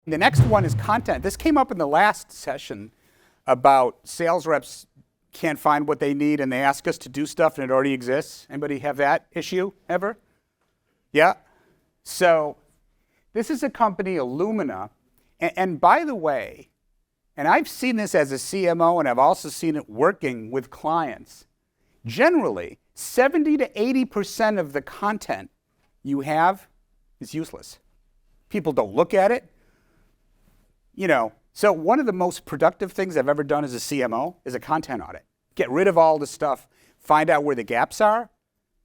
The next one is content. This came up in the last session about sales reps can't find what they need and they ask us to do stuff and it already exists. Anybody have that issue ever? Yeah? So this is a company, Illumina. And by the way, and I've seen this as a CMO and I've also seen it working with clients. Generally, 70 to 80% of the content you have is useless. People don't look at it. So one of the most productive things I've ever done as a CMO is a content audit. Get rid of all the stuff, find out where the gaps are,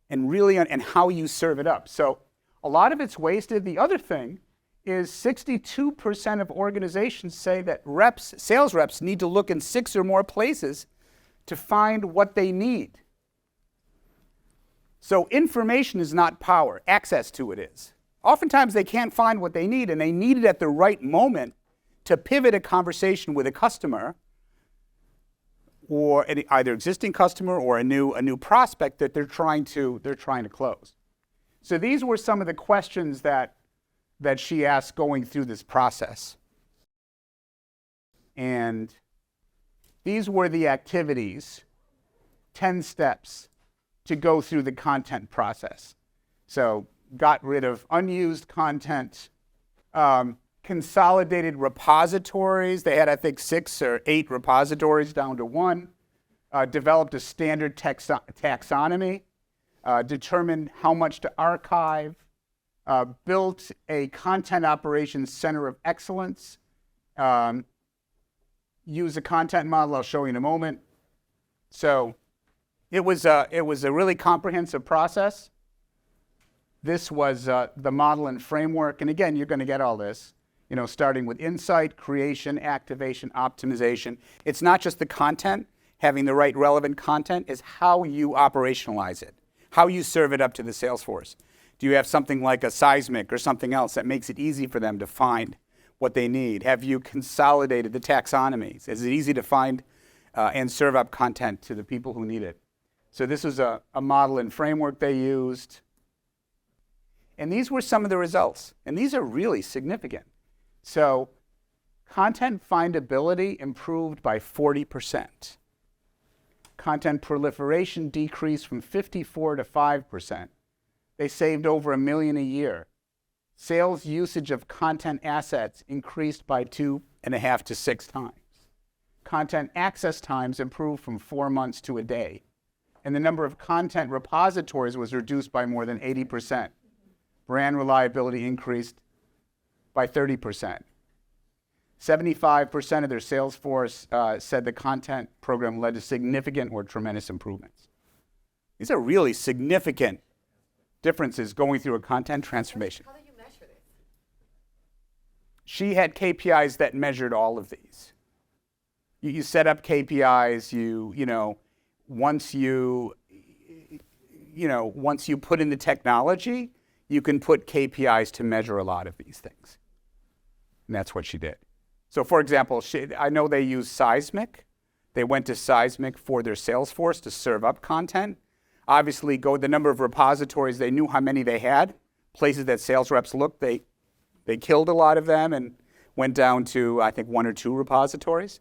and really and how you serve it up. So a lot of it's wasted. The other thing is 62% of organizations say that sales reps need to look in 6 or more places to find what they need. So information is not power, access to it is. Oftentimes they can't find what they need and they need it at the right moment to pivot a conversation with a customer or either existing customer or a new prospect that they're trying to close. So these were some of the questions that she asked going through this process. And these were the activities, 10 steps to go through the content process. So got rid of unused content, consolidated repositories. They had, I think, 6 or 8 repositories down to 1. Developed a standard taxonomy, determined how much to archive, built a content operations center of excellence, use a content model I'll show you in a moment. So it was a really comprehensive process. This was the model and framework. And again, you're going to get all this, starting with insight, creation, activation, optimization. It's not just the content, having the right relevant content, is how you operationalize it, how you serve it up to the sales force. Do you have something like a seismic or something else that makes it easy for them to find what they need? Have you consolidated the taxonomies? Is it easy to find and serve up content to the people who need it? So this was a model and framework they used. And these were some of the results. And these are really significant. So content findability improved by 40%. Content proliferation decreased from 54 to 5%. They saved over $1 million a year. Sales usage of content assets increased by 2.5 to 6 times. Content access times improved from 4 months to a day. And the number of content repositories was reduced by more than 80%. Brand reliability increased by 30%. 75% of their sales force said the content program led to significant or tremendous improvements. These are really significant differences going through a content transformation. How do you measure this? She had KPIs that measured all of these. You set up KPIs, once you put in the technology, you can put KPIs to measure a lot of these things. And that's what she did. So for example, I know they use Seismic. They went to Seismic for their sales force to serve up content. Obviously, the number of repositories, they knew how many they had. Places that sales reps looked, they killed a lot of them and went down to, I think, 1 or 2 repositories.